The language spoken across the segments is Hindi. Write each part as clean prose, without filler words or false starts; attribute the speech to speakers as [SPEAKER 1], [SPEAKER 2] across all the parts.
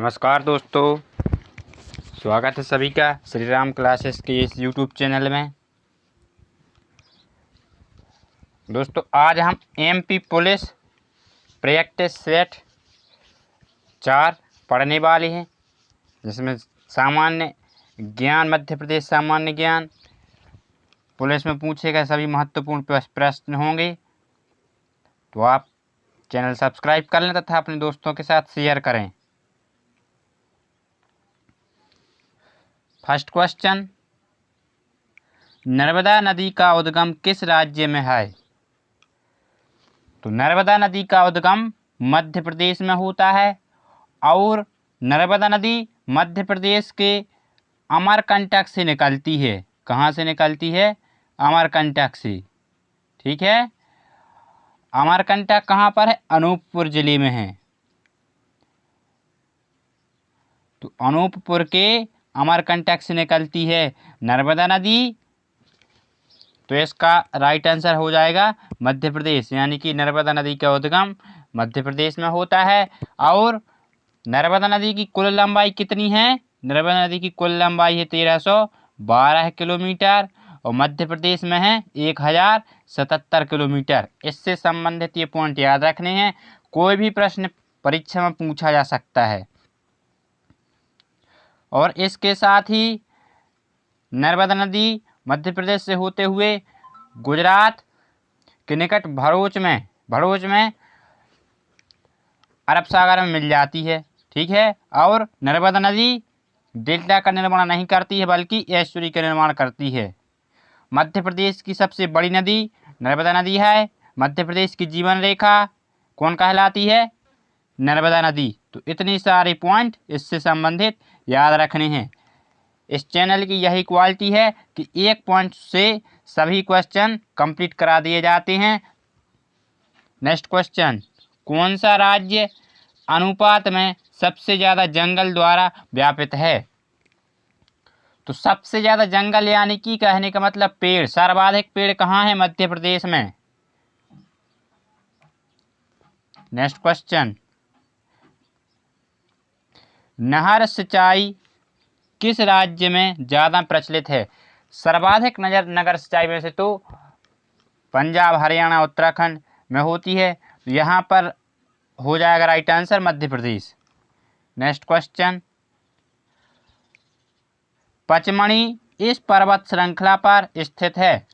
[SPEAKER 1] नमस्कार दोस्तों, स्वागत है सभी का श्री राम क्लासेस के इस यूट्यूब चैनल में। दोस्तों आज हम एमपी पुलिस प्रैक्टिस सेट 4 पढ़ने वाले हैं, जिसमें सामान्य ज्ञान, मध्य प्रदेश सामान्य ज्ञान, पुलिस में पूछे गए सभी महत्वपूर्ण प्रश्न होंगे। तो आप चैनल सब्सक्राइब कर लें तथा अपने दोस्तों के साथ शेयर करें। फर्स्ट क्वेश्चन, नर्मदा नदी का उद्गम किस राज्य में है? तो नर्मदा नदी का उद्गम मध्य प्रदेश में होता है और नर्मदा नदी मध्य प्रदेश के अमरकंटक से निकलती है। कहाँ से निकलती है? अमरकंटक से। ठीक है, अमरकंटक कहाँ पर है? अनूपपुर जिले में है। तो अनूपपुर के अमरकंटक से निकलती है नर्मदा नदी। तो इसका राइट आंसर हो जाएगा मध्य प्रदेश, यानी कि नर्मदा नदी का उद्गम मध्य प्रदेश में होता है। और नर्मदा नदी की कुल लंबाई कितनी है? नर्मदा नदी की कुल लंबाई है 1312 किलोमीटर और मध्य प्रदेश में है 1077 किलोमीटर। इससे संबंधित ये पॉइंट याद रखने हैं, कोई भी प्रश्न परीक्षा में पूछा जा सकता है। और इसके साथ ही नर्मदा नदी मध्य प्रदेश से होते हुए गुजरात के निकट भरूच में अरब सागर में मिल जाती है। ठीक है, और नर्मदा नदी डेल्टा का निर्माण नहीं करती है बल्कि एस्चुरी का निर्माण करती है। मध्य प्रदेश की सबसे बड़ी नदी नर्मदा नदी है। मध्य प्रदेश की जीवन रेखा कौन कहलाती है? नर्मदा नदी। तो इतनी सारे पॉइंट इससे संबंधित याद रखने हैं। इस चैनल की यही क्वालिटी है कि एक पॉइंट से सभी क्वेश्चन कंप्लीट करा दिए जाते हैं। नेक्स्ट क्वेश्चन, कौन सा राज्य अनुपात में सबसे ज़्यादा जंगल द्वारा व्यापित है? तो सबसे ज़्यादा जंगल यानी कि कहने का मतलब पेड़, सर्वाधिक पेड़ कहाँ है? मध्य प्रदेश में। नेक्स्ट क्वेश्चन, नहर सिंचाई किस राज्य में ज़्यादा प्रचलित है? सर्वाधिक नगर सिंचाई में से तो पंजाब, हरियाणा, उत्तराखंड में होती है। तो यहाँ पर हो जाएगा right answer Madhya Pradesh. Next question, Pachmarhi इस पर्वत श्रृंखला पर स्थित है।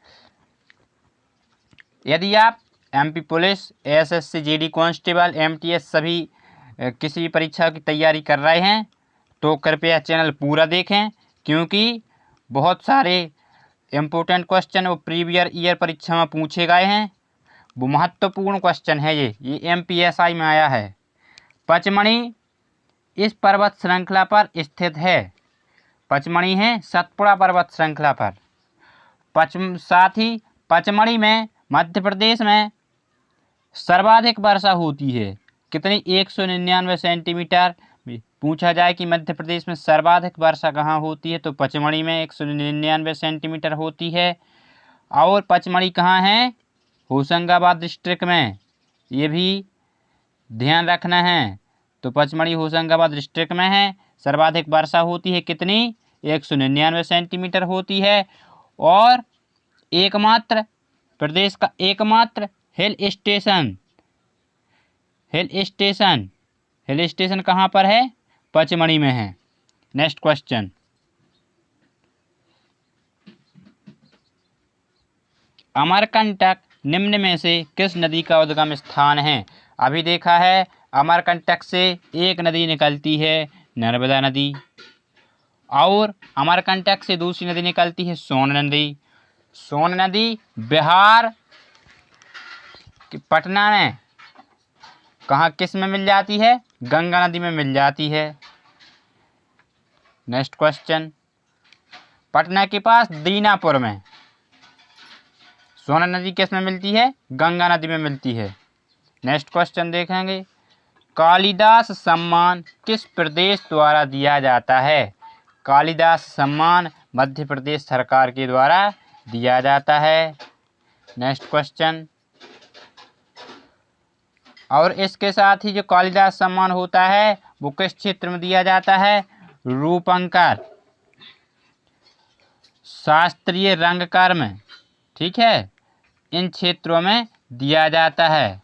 [SPEAKER 1] यदि आप MP police, SSC, GD constable, MTS सभी किसी भी परीक्षा की तैयारी कर रहे हैं तो कृपया चैनल पूरा देखें, क्योंकि बहुत सारे इम्पोर्टेंट क्वेश्चन वो प्रीवियस ईयर परीक्षा में पूछे गए हैं। वो महत्वपूर्ण क्वेश्चन है। ये एमपीएसआई में आया है। पचमणी इस पर्वत श्रृंखला पर स्थित है। पचमणी है सतपुड़ा पर्वत श्रृंखला पर। साथ ही पचमणी में मध्य प्रदेश में सर्वाधिक वर्षा होती है। कितनी? 199 सेंटीमीटर। पूछा जाए कि मध्य प्रदेश में सर्वाधिक वर्षा कहाँ होती है, तो पचमणी में 199 सेंटीमीटर होती है। और पचमणी कहाँ है? होशंगाबाद डिस्ट्रिक्ट में। ये भी ध्यान रखना है। तो पचमणी होशंगाबाद डिस्ट्रिक्ट में है। सर्वाधिक वर्षा होती है कितनी? 199 सेंटीमीटर होती है। और एकमात्र प्रदेश का एकमात्र हिल स्टेशन कहाँ पर है? पचमणी में है। नेक्स्ट क्वेश्चन, अमरकंटक निम्न में से किस नदी का उद्गम स्थान है? अभी देखा है अमरकंटक से एक नदी निकलती है, नर्मदा नदी, और अमरकंटक से दूसरी नदी निकलती है सोन नदी। सोन नदी बिहार के पटना में कहाँ किस में मिल जाती है? गंगा नदी में मिल जाती है। नेक्स्ट क्वेश्चन, पटना के पास दीनापुर में सोन नदी किस में मिलती है? गंगा नदी में मिलती है। नेक्स्ट क्वेश्चन देखेंगे, कालिदास सम्मान किस प्रदेश द्वारा दिया जाता है? कालिदास सम्मान मध्य प्रदेश सरकार के द्वारा दिया जाता है। नेक्स्ट क्वेश्चन, और इसके साथ ही जो कालिदास सम्मान होता है वो किस क्षेत्र में दिया जाता है? रूपंकर, शास्त्रीय रंगकर्म, ठीक है, इन क्षेत्रों में दिया जाता है।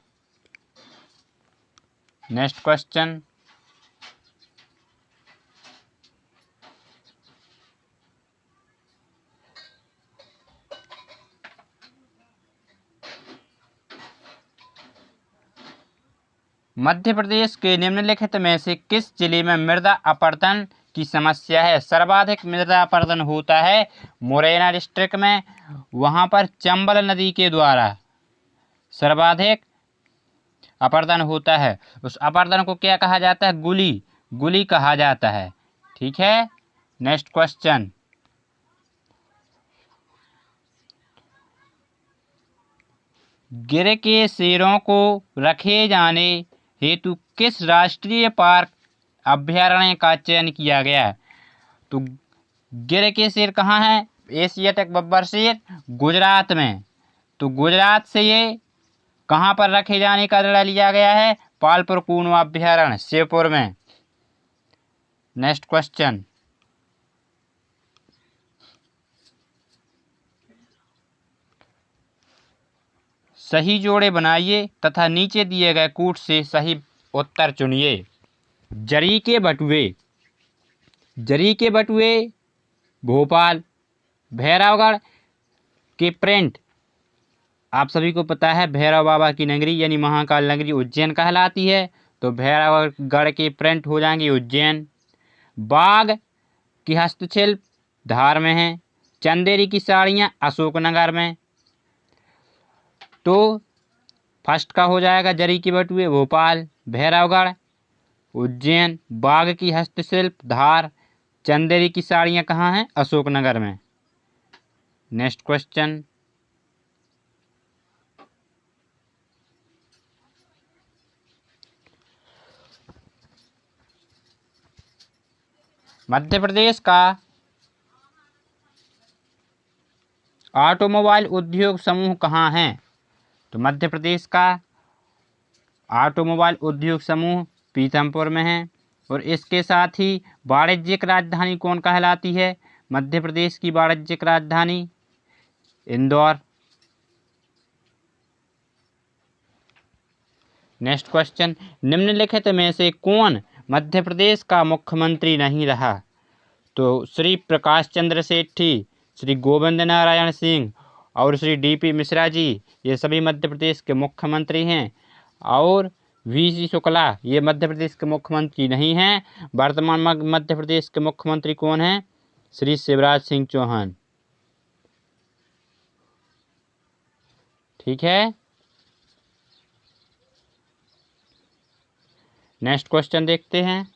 [SPEAKER 1] नेक्स्ट क्वेश्चन, मध्य प्रदेश के निम्नलिखित में से किस जिले में मृदा अपरदन की समस्या है? सर्वाधिक मृदा अपरदन होता है मुरैना डिस्ट्रिक्ट में, वहां पर चंबल नदी के द्वारा सर्वाधिक अपरदन होता है। उस अपरदन को क्या कहा जाता है? गुली कहा जाता है, ठीक है। नेक्स्ट क्वेश्चन, गिर के शेरों को रखे जाने हेतु किस राष्ट्रीय पार्क अभयारण्य का चयन किया गया? तो गिर के शेर कहाँ है? एशियाटिक बब्बर शेर गुजरात में। तो गुजरात से ये कहाँ पर रखे जाने का निर्णय लिया गया है? पालपुर कूनो अभयारण्य, श्योपुर में। नेक्स्ट क्वेश्चन, सही जोड़े बनाइए तथा नीचे दिए गए कूट से सही उत्तर चुनिए। जरी के बटुए भोपाल, भैरवगढ़ के प्रिंट आप सभी को पता है भैरव बाबा की नगरी यानी महाकाल नगरी उज्जैन कहलाती है, तो भैरवगढ़ के प्रिंट हो जाएंगे उज्जैन। बाघ की हस्तशिल्प धार में है, चंदेरी की साड़ियाँ अशोकनगर में। तो फर्स्ट का हो जाएगा जरी के बटुए भोपाल, भैरवगढ़, उज्जैन। बाघ की हस्तशिल्प धार, चंदेरी की साड़ियाँ कहाँ हैं? अशोकनगर में। नेक्स्ट क्वेश्चन, मध्य प्रदेश का ऑटोमोबाइल उद्योग समूह कहाँ है? तो मध्य प्रदेश का ऑटोमोबाइल उद्योग समूह पीथमपुर में है। और इसके साथ ही वाणिज्यिक राजधानी कौन कहलाती है? मध्य प्रदेश की वाणिज्यिक राजधानी इंदौर। नेक्स्ट क्वेश्चन, निम्नलिखित में से कौन मध्य प्रदेश का मुख्यमंत्री नहीं रहा? तो श्री प्रकाश चंद्र सेठी, श्री गोविंद नारायण सिंह और श्री डीपी मिश्रा जी, ये सभी मध्य प्रदेश के मुख्यमंत्री हैं। और वीसी शुक्ला ये मध्य प्रदेश के मुख्यमंत्री नहीं हैं। वर्तमान मध्य प्रदेश के मुख्यमंत्री कौन हैं? श्री शिवराज सिंह चौहान, ठीक है। नेक्स्ट क्वेश्चन देखते हैं,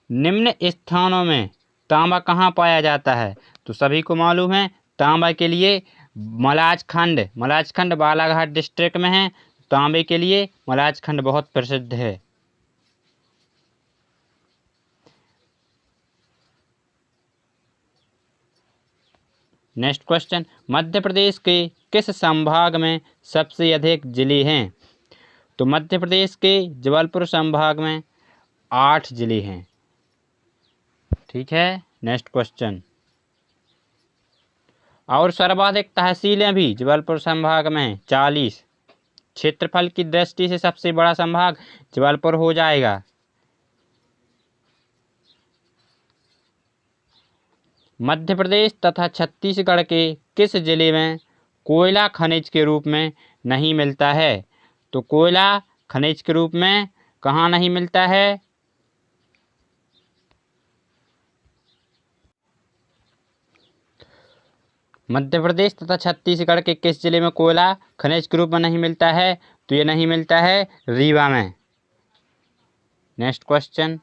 [SPEAKER 1] निम्न स्थानों में तांबा कहाँ पाया जाता है? तो सभी को मालूम है तांबा के लिए मलाजखंड बालाघाट डिस्ट्रिक्ट में है। तांबे के लिए मलाजखंड बहुत प्रसिद्ध है। नेक्स्ट क्वेश्चन, मध्य प्रदेश के किस संभाग में सबसे अधिक जिले हैं? तो मध्य प्रदेश के जबलपुर संभाग में 8 जिले हैं, ठीक है। नेक्स्ट क्वेश्चन, और सर्वाधिक तहसीलें भी जबलपुर संभाग में हैं 40। क्षेत्रफल की दृष्टि से सबसे बड़ा संभाग जबलपुर हो जाएगा। मध्य प्रदेश तथा छत्तीसगढ़ के किस जिले में कोयला खनिज के रूप में नहीं मिलता है? तो कोयला खनिज के रूप में कहाँ नहीं मिलता है? मध्य प्रदेश तथा छत्तीसगढ़ के किस जिले में कोयला खनिज के रूप में नहीं मिलता है? तो ये नहीं मिलता है रीवा में। नेक्स्ट क्वेश्चन,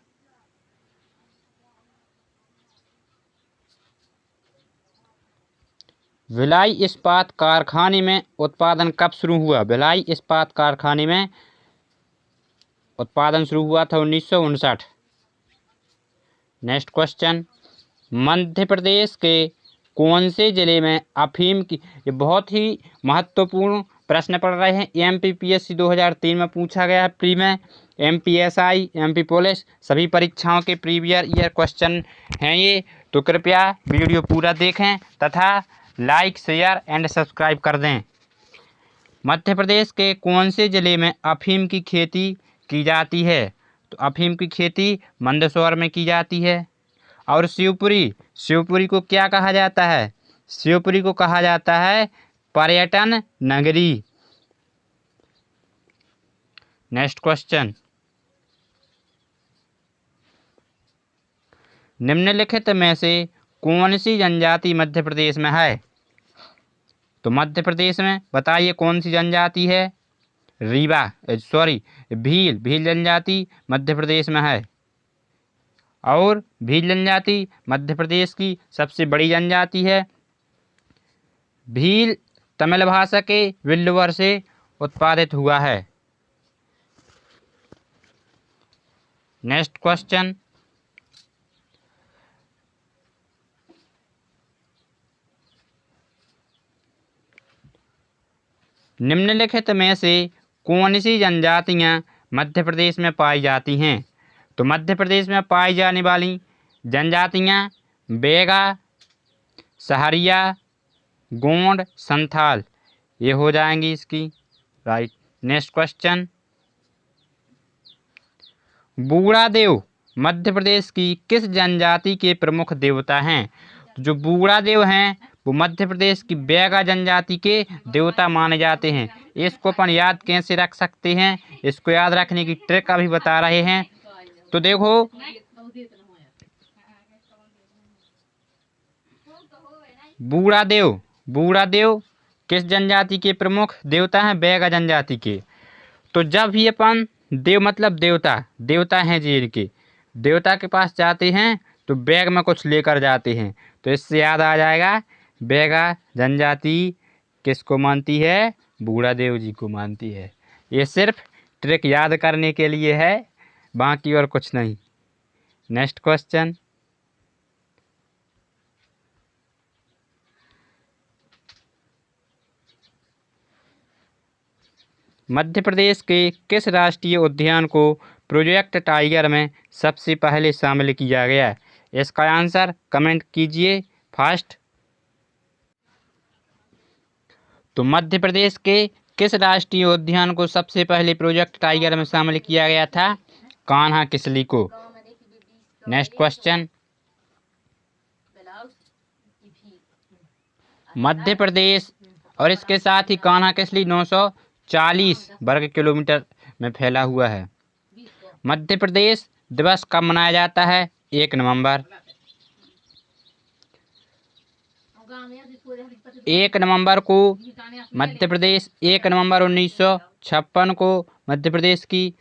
[SPEAKER 1] भिलाई इस्पात कारखाने में उत्पादन कब शुरू हुआ? भिलाई इस्पात कारखाने में उत्पादन शुरू हुआ था 1959। नेक्स्ट क्वेश्चन, मध्य प्रदेश के कौन से जिले में अफीम की, ये बहुत ही महत्वपूर्ण प्रश्न पढ़ रहे हैं। MPPSC 2003 में पूछा गया है प्री में। MPSI, MP पुलिस सभी परीक्षाओं के प्रीवियस ईयर क्वेश्चन हैं ये। तो कृपया वीडियो पूरा देखें तथा लाइक, शेयर एंड सब्सक्राइब कर दें। मध्य प्रदेश के कौन से ज़िले में अफीम की खेती की जाती है? तो अफीम की खेती मंदसौर में की जाती है। और शिवपुरी को क्या कहा जाता है? शिवपुरी को कहा जाता है पर्यटन नगरी। नेक्स्ट क्वेश्चन, निम्नलिखित में से कौन सी जनजाति मध्य प्रदेश में है? तो मध्य प्रदेश में बताइए कौन सी जनजाति है? भील जनजाति मध्य प्रदेश में है। और भील जनजाति मध्य प्रदेश की सबसे बड़ी जनजाति है। भील तमिल भाषा के विल्लुवर से उत्पादित हुआ है। नेक्स्ट क्वेश्चन, निम्नलिखित में से कौन सी जनजातियां मध्य प्रदेश में पाई जाती हैं? तो मध्य प्रदेश में पाई जाने वाली जनजातियां बेगा, सहरिया, गोंड, संथाल ये हो जाएंगी इसकी right. Next question, Budhadev Madhya Pradesh की किस जनजाति के प्रमुख देवता हैं? तो जो बूढ़ादेव हैं वो मध्य प्रदेश की बेगा जनजाति के देवता माने जाते हैं। इसको अपन याद कैसे रख सकते हैं, इसको याद रखने की ट्रिक अभी बता रहे हैं। तो देखो, बूढ़ादेव किस जनजाति के प्रमुख देवता हैं? बेगा जनजाति के। तो जब भी अपन देव मतलब देवता हैं जी के, देवता के पास जाते हैं तो बैग में कुछ लेकर जाते हैं। तो इससे याद आ जाएगा बेगा जनजाति किसको मानती है? बूढ़ादेव जी को मानती है। ये सिर्फ ट्रिक याद करने के लिए है, बाकी और कुछ नहीं। नेक्स्ट क्वेश्चन, मध्य प्रदेश के किस राष्ट्रीय उद्यान को प्रोजेक्ट टाइगर में सबसे पहले शामिल किया गया? इसका आंसर कमेंट कीजिए फास्ट। तो मध्य प्रदेश के किस राष्ट्रीय उद्यान को सबसे पहले प्रोजेक्ट टाइगर में शामिल किया गया था? कान्हा किसली को। नेक्स्ट क्वेश्चन, मध्य प्रदेश और इसके साथ ही कान्हा किसली 940 वर्ग किलोमीटर में फैला हुआ है। मध्य प्रदेश दिवस कब मनाया जाता है? 1 नवंबर। 1 नवंबर को मध्य प्रदेश 1 नवंबर 1956 को मध्य प्रदेश की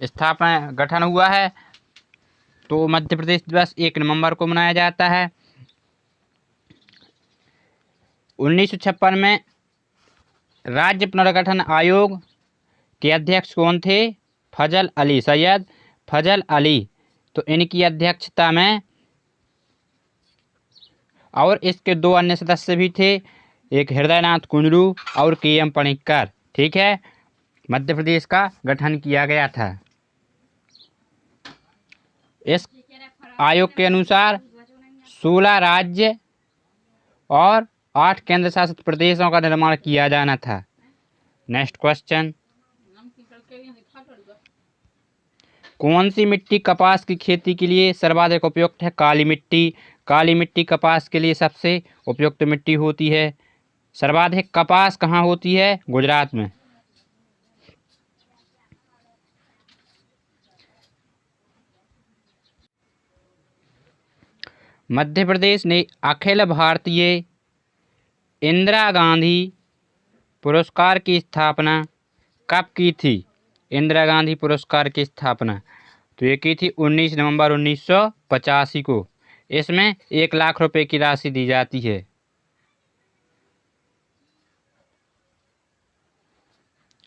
[SPEAKER 1] स्थापना गठन हुआ है। तो मध्य प्रदेश दिवस 1 नवंबर को मनाया जाता है। 1956 में राज्य पुनर्गठन आयोग के अध्यक्ष कौन थे? सैयद फजल अली। तो इनकी अध्यक्षता में, और इसके 2 अन्य सदस्य भी थे, एक हृदयनाथ कुंजरू और KM पणिक्कर। ठीक है, मध्य प्रदेश का गठन किया गया था। इस आयोग के अनुसार 16 राज्य और 8 केंद्र शासित प्रदेशों का निर्माण किया जाना था। नेक्स्ट क्वेश्चन, कौन सी मिट्टी कपास की खेती के लिए सर्वाधिक उपयुक्त है? काली मिट्टी। काली मिट्टी कपास के लिए सबसे उपयुक्त मिट्टी होती है। सर्वाधिक कपास कहाँ होती है? गुजरात में। मध्य प्रदेश ने अखिल भारतीय इंदिरा गांधी पुरस्कार की स्थापना कब की थी? इंदिरा गांधी पुरस्कार की स्थापना तो ये की थी 19 नवंबर 1985 को। इसमें 1 लाख रुपए की राशि दी जाती है।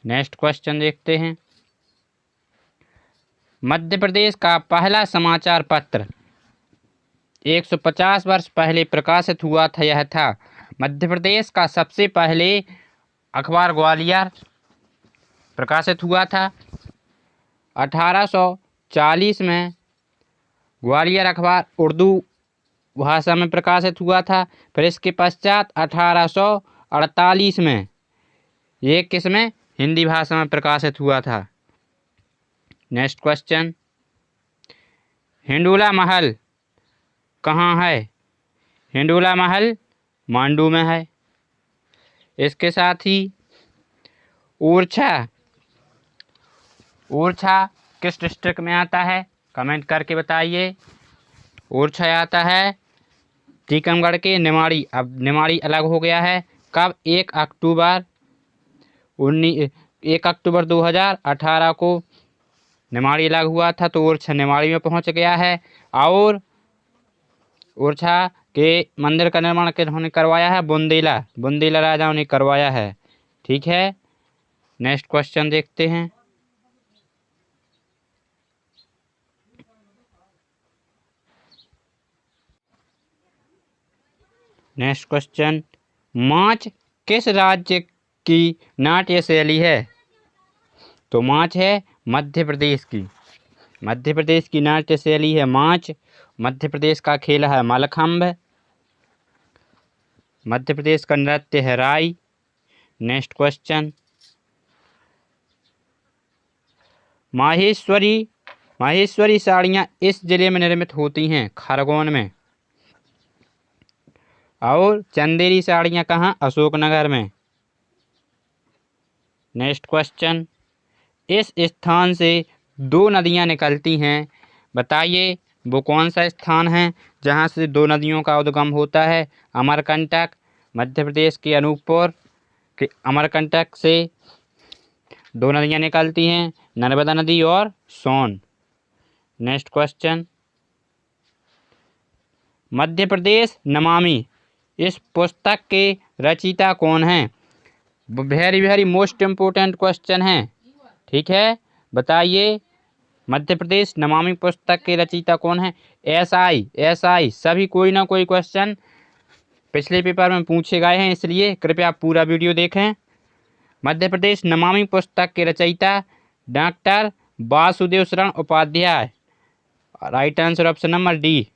[SPEAKER 1] नेक्स्ट क्वेश्चन देखते हैं। मध्य प्रदेश का पहला समाचार पत्र 150 वर्ष पहले प्रकाशित हुआ था। यह था मध्य प्रदेश का सबसे पहले अखबार ग्वालियर प्रकाशित हुआ था। 1840 में ग्वालियर अखबार उर्दू भाषा में प्रकाशित हुआ था। फिर इसके पश्चात 1848 में ये किस में, हिंदी भाषा में प्रकाशित हुआ था। नेक्स्ट क्वेश्चन, हिंडोला महल कहाँ है? हिंडोला महल मांडू में है। इसके साथ ही ओरछा, ओरछा किस डिस्ट्रिक्ट में आता है? कमेंट करके बताइए। ओरछा आता है टीकमगढ़ के निमाड़ी। अब निमाड़ी अलग हो गया है कब? 1 अक्टूबर 2018 को निमाड़ी अलग हुआ था, तो ओरछा निमाड़ी में पहुंच गया है। और ओरछा के मंदिर का निर्माण किन्होंने करवाया है? बुंदेला राजाओं ने करवाया है। ठीक है, नेक्स्ट क्वेश्चन देखते हैं। नेक्स्ट क्वेश्चन, माच किस राज्य की नाट्य शैली है? तो माच है मध्य प्रदेश की। मध्य प्रदेश की नाट्य शैली है माच। मध्य प्रदेश का खेल है मलखंभ। मध्य प्रदेश का नृत्य है राई। नेक्स्ट क्वेश्चन, माहेश्वरी साड़ियाँ इस जिले में निर्मित होती हैं? खरगोन में। और चंदेरी साड़ियाँ कहाँ? अशोकनगर में। नेक्स्ट क्वेश्चन, इस स्थान से 2 नदियाँ निकलती हैं, बताइए वो कौन सा स्थान है जहाँ से 2 नदियों का उद्गम होता है? अमरकंटक, मध्य प्रदेश के अनूपपुर के अमरकंटक से 2 नदियाँ निकलती हैं, नर्मदा नदी और सोन। नेक्स्ट क्वेश्चन, मध्य प्रदेश नमामि इस पुस्तक के रचयिता कौन हैं? Very very most important question है। ठीक है, बताइए मध्य प्रदेश नमामि पुस्तक के रचयिता कौन है? एसआई सभी कोई ना कोई क्वेश्चन पिछले पेपर में पूछे गए हैं, इसलिए कृपया पूरा वीडियो देखें। मध्य प्रदेश नमामि पुस्तक के रचयिता doctor Vasudev Sharan Upadhyay. Right answer option number D.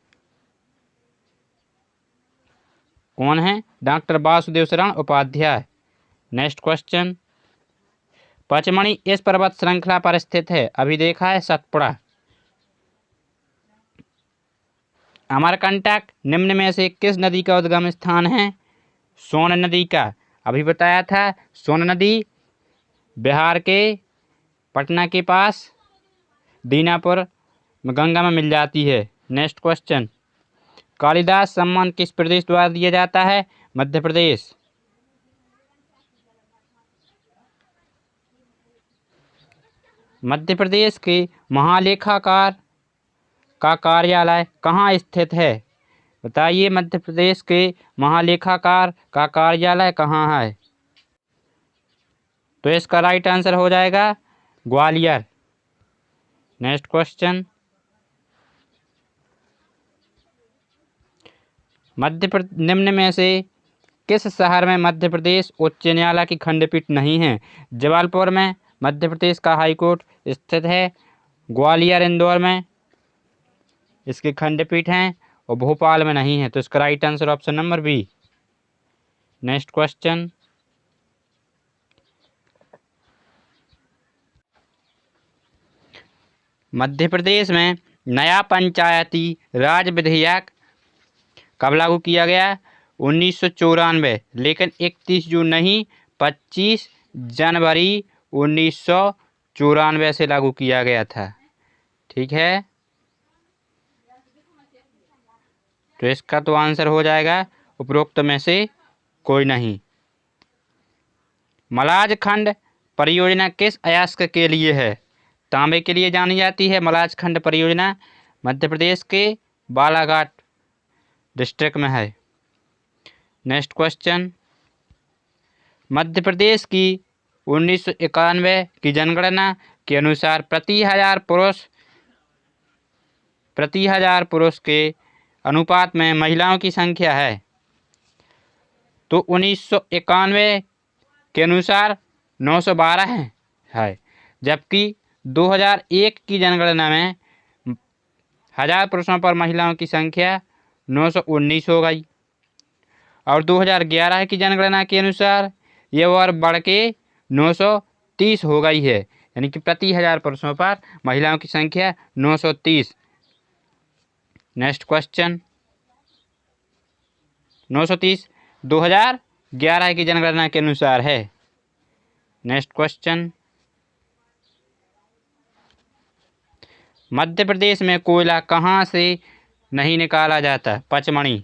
[SPEAKER 1] कौन है? Doctor Vasudev Sharan Upadhyay. Next question, Pachmarhi इस पर्वत श्रृंखला पर स्थित है? अभी देखा है सतपुड़ा। अमरकंटक निम्न में से किस नदी का उद्गम स्थान है? सोन नदी का। अभी बताया था सोन नदी बिहार के पटना के पास दीनापुर में गंगा में मिल जाती है। नेक्स्ट क्वेश्चन, कालिदास सम्मान किस प्रदेश द्वारा दिया जाता है? मध्य प्रदेश। मध्य प्रदेश के महालेखाकार का कार्यालय कहाँ स्थित है? बताइए मध्य प्रदेश के महालेखाकार का कार्यालय कहाँ है? तो इसका राइट आंसर हो जाएगा ग्वालियर। नेक्स्ट क्वेश्चन, निम्न में से किस शहर में मध्य प्रदेश उच्च न्यायालय की खंडपीठ नहीं है? जबलपुर में मध्य प्रदेश का हाईकोर्ट स्थित है। ग्वालियर इंदौर में इसकी खंडपीठ हैं और भोपाल में नहीं है, तो इसका right answer option number B. Next question, Madhya Pradesh में नया पंचायती राज विधेयक कब लागू किया गया? 1994, लेकिन 31 जून नहीं 25 जनवरी 1994 से लागू किया गया था। ठीक है, तो इसका तो आंसर हो जाएगा उपरोक्त में से कोई नहीं। मलाज खंड परियोजना किस अयस्क के लिए है? तांबे के लिए जानी जाती है मलाज खंड परियोजना। मध्य प्रदेश के बालाघाट डिस्ट्रिक्ट में है। नेक्स्ट क्वेश्चन, मध्य प्रदेश की 1991 की जनगणना के अनुसार प्रति हजार पुरुष के अनुपात में महिलाओं की संख्या है? तो 1991 के अनुसार 912 है, जबकि 2001 की जनगणना में 1000 पुरुषों पर महिलाओं की संख्या 919 हो गई और 2011 की जनगणना के अनुसार ये और बढ़ के 930 हो गई है, यानी कि प्रति 1000 पुरुषों पर महिलाओं की संख्या 930। नेक्स्ट क्वेश्चन 930 2011 की जनगणना के अनुसार है। नेक्स्ट क्वेश्चन मध्य प्रदेश में कोयला कहाँ से नहीं निकाला जाता? पचमढ़ी।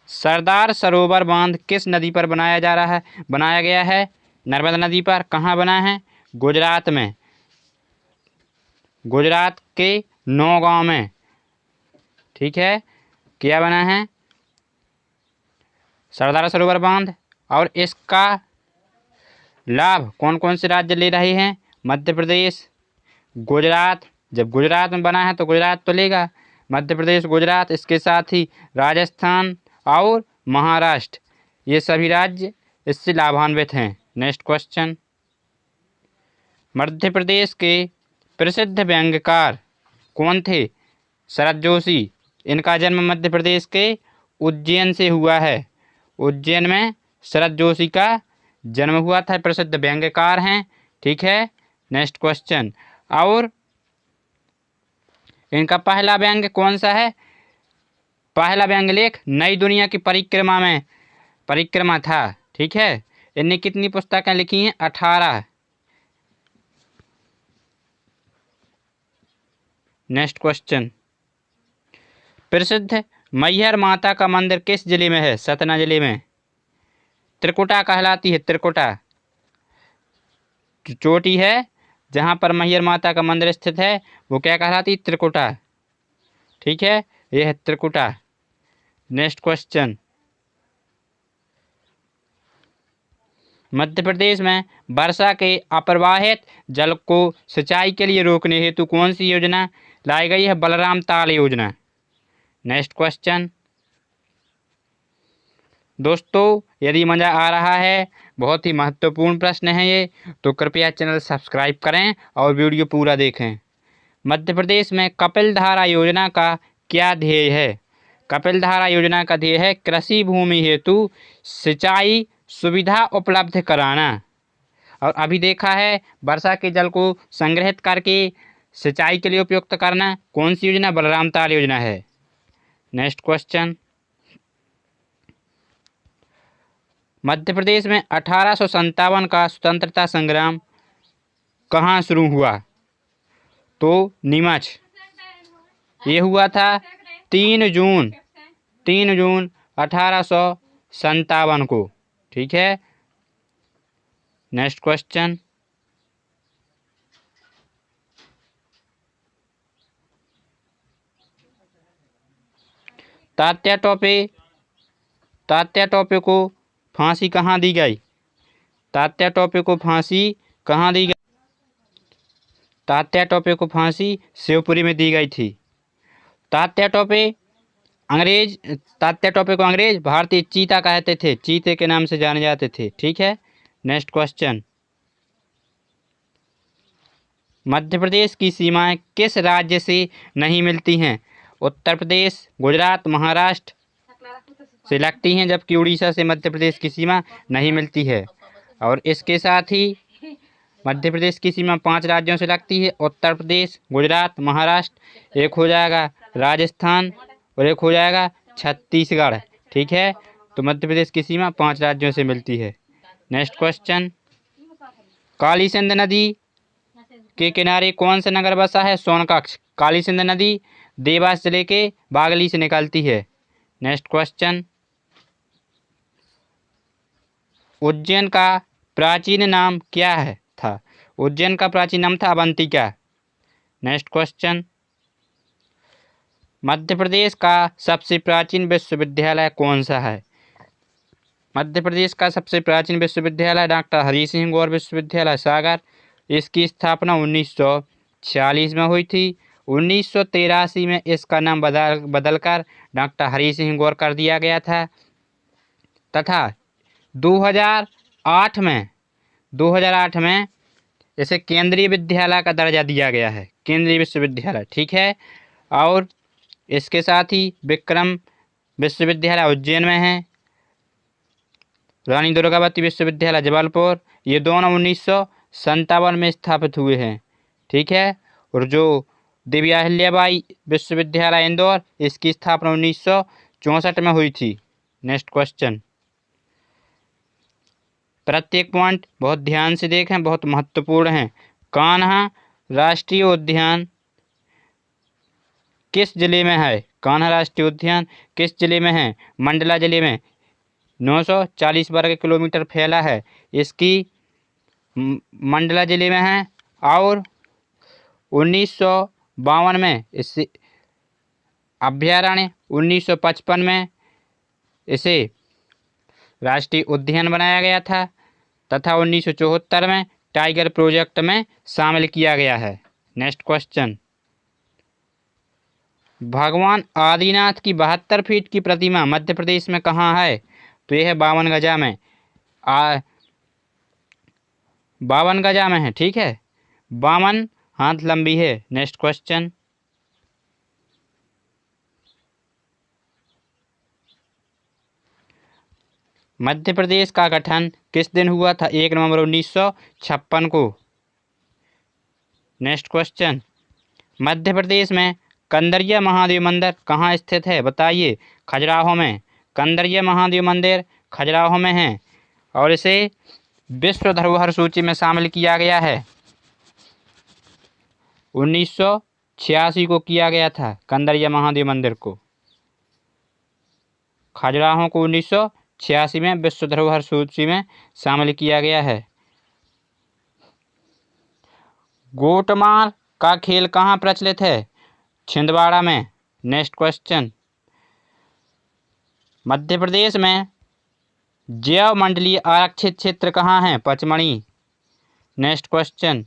[SPEAKER 1] सरदार सरोवर बांध किस नदी पर बनाया गया है? नर्मदा नदी पर। कहाँ बना है? गुजरात में, गुजरात के नौगांव में। ठीक है, क्या बना है? सरदार सरोवर बांध। और इसका लाभ कौन कौन से राज्य ले रहे हैं? मध्य प्रदेश, गुजरात। जब गुजरात में बना है तो गुजरात तो लेगा, मध्य प्रदेश, गुजरात, इसके साथ ही राजस्थान और महाराष्ट्र, ये सभी राज्य इससे लाभान्वित हैं। नेक्स्ट क्वेश्चन मध्य प्रदेश के प्रसिद्ध व्यंग्यकार कौन थे? शरद जोशी। इनका जन्म मध्य प्रदेश के उज्जैन से हुआ है। उज्जैन में शरद जोशी का जन्म हुआ था, प्रसिद्ध व्यंग्यकार हैं। ठीक है, नेक्स्ट क्वेश्चन और इनका पहला व्यंग्य कौन सा है? पहला व्यंग्य लेख नई दुनिया की परिक्रमा था। ठीक है, इनने कितनी पुस्तकें लिखी हैं? 18। नेक्स्ट क्वेश्चन प्रसिद्ध मैहर माता का मंदिर किस जिले में है? सतना जिले में। त्रिकुटा कहलाती है, त्रिकुटा चोटी है जहाँ पर मैहर माता का मंदिर स्थित है, वो क्या कहलाती है? त्रिकुटा। ठीक है, यह है त्रिकुटा। नेक्स्ट क्वेश्चन मध्य प्रदेश में वर्षा के अप्रवाहित जल को सिंचाई के लिए रोकने हेतु कौन सी योजना लाई गई है? बलराम ताल योजना। नेक्स्ट क्वेश्चन दोस्तों, यदि मज़ा आ रहा है, बहुत ही महत्वपूर्ण प्रश्न है ये, तो कृपया चैनल सब्सक्राइब करें और वीडियो पूरा देखें। मध्य प्रदेश में कपिल धारा योजना का क्या ध्येय है? कपिल धारा योजना का ध्येय है कृषि भूमि हेतु सिंचाई सुविधा उपलब्ध कराना। और अभी देखा है वर्षा के जल को संग्रहित करके सिंचाई के लिए उपयुक्त करना। कौन सी योजना? बलराम ताल योजना है। नेक्स्ट क्वेश्चन मध्य प्रदेश में 1857 का स्वतंत्रता संग्राम कहाँ शुरू हुआ? तो नीमच। ये हुआ था 3 जून 1857 को। ठीक है, नेक्स्ट क्वेश्चन तात्या टोपे को फांसी कहाँ दी गई? तात्या टोपे को फांसी कहाँ दी गई? तात्या टोपे को फांसी शिवपुरी में दी गई थी। तात्या टोपे को अंग्रेज भारतीय चीता कहते थे, चीते के नाम से जाने जाते थे। ठीक है, नेक्स्ट क्वेश्चन मध्य प्रदेश की सीमाएं किस राज्य से नहीं मिलती हैं? उत्तर प्रदेश, गुजरात, महाराष्ट्र से लगती हैं, जबकि उड़ीसा से मध्य प्रदेश की सीमा नहीं मिलती है। और इसके साथ ही मध्य प्रदेश की सीमा 5 राज्यों से लगती है, उत्तर प्रदेश, गुजरात, महाराष्ट्र, एक हो जाएगा राजस्थान और एक हो जाएगा छत्तीसगढ़। ठीक है, तो मध्य प्रदेश की सीमा 5 राज्यों से मिलती है। नेक्स्ट क्वेश्चन काली सिंध नदी के किनारे कौन सा नगर बसा है? सोनकच्छ। काली सिंध नदी देवास जिले के बागली से निकलती है। नेक्स्ट क्वेश्चन उज्जैन का प्राचीन नाम क्या था? उज्जैन का प्राचीन नाम था अवंतिका। नेक्स्ट क्वेश्चन मध्य प्रदेश का सबसे प्राचीन विश्वविद्यालय कौन सा है? मध्य प्रदेश का सबसे प्राचीन विश्वविद्यालय डॉक्टर हरि सिंह गौर विश्वविद्यालय सागर। इसकी स्थापना 1946 में हुई थी। 1983 में इसका नाम बदलकर डॉक्टर हरि सिंह गौर कर दिया गया था तथा 2008 में इसे केंद्रीय विद्यालय का दर्जा दिया गया है, केंद्रीय विश्वविद्यालय, ठीक है। और इसके साथ ही विक्रम विश्वविद्यालय उज्जैन में है, रानी दुर्गावती विश्वविद्यालय जबलपुर, ये दोनों 1957 में स्थापित हुए हैं, ठीक है। और जो देवी अहिल्याबाई विश्वविद्यालय इंदौर, इसकी स्थापना 1964 में हुई थी। नेक्स्ट क्वेश्चन, प्रत्येक पॉइंट बहुत ध्यान से देखें, बहुत महत्वपूर्ण है। कान्हा राष्ट्रीय उद्यान किस जिले में है? कान्हा राष्ट्रीय उद्यान किस जिले में है? मंडला जिले में 940 वर्ग किलोमीटर फैला है, इसकी मंडला जिले में है। और 1952 में इस अभ्यारण्य, 1955 में इसे राष्ट्रीय उद्यान बनाया गया था तथा 1974 में टाइगर प्रोजेक्ट में शामिल किया गया है। नेक्स्ट क्वेश्चन, भगवान आदिनाथ की 72 फीट की प्रतिमा मध्य प्रदेश में कहाँ है? तो यह है 52 गजा में, 52 गजा में है, ठीक है, 52 हाथ लंबी है। नेक्स्ट क्वेश्चन, मध्य प्रदेश का गठन किस दिन हुआ था? 1 नवंबर 1956 को। नेक्स्ट क्वेश्चन, मध्य प्रदेश में कंदरिया महादेव मंदिर कहाँ स्थित है? बताइए। खजुराहो में। कंदरिया महादेव मंदिर खजुराहो में है और इसे विश्व धरोहर सूची में शामिल किया गया है। 1986 को किया गया था कंदरिया महादेव मंदिर को, खजुराहो को 1986 में विश्व धरोहर सूची में शामिल किया गया है। गोटमार का खेल कहाँ प्रचलित है? छिंदवाड़ा में। नेक्स्ट क्वेश्चन, मध्य प्रदेश में जैव मंडलीय आरक्षित क्षेत्र कहाँ है? पचमढ़ी। नेक्स्ट क्वेश्चन,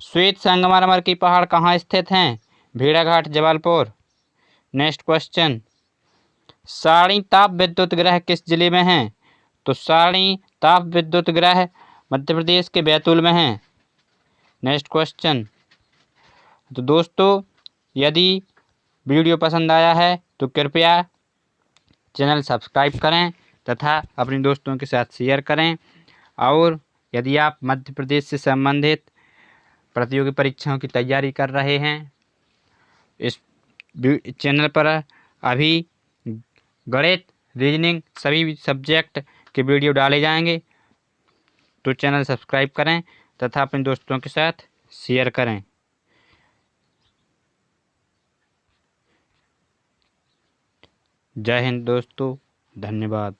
[SPEAKER 1] श्वेत संगमरमर की पहाड़ कहाँ स्थित हैं? भेड़ाघाट जबलपुर। नेक्स्ट क्वेश्चन, सारणी ताप विद्युत गृह किस जिले में है? तो सारणी ताप विद्युत गृह मध्य प्रदेश के बैतूल में है। नेक्स्ट क्वेश्चन, तो दोस्तों यदि वीडियो पसंद आया है तो कृपया चैनल सब्सक्राइब करें तथा अपने दोस्तों के साथ शेयर करें। और यदि आप मध्य प्रदेश से संबंधित प्रतियोगी परीक्षाओं की तैयारी कर रहे हैं, इस चैनल पर अभी गणित, रीजनिंग सभी सब्जेक्ट के वीडियो डाले जाएंगे, तो चैनल सब्सक्राइब करें तथा अपने दोस्तों के साथ शेयर करें। जय हिंद दोस्तों, धन्यवाद।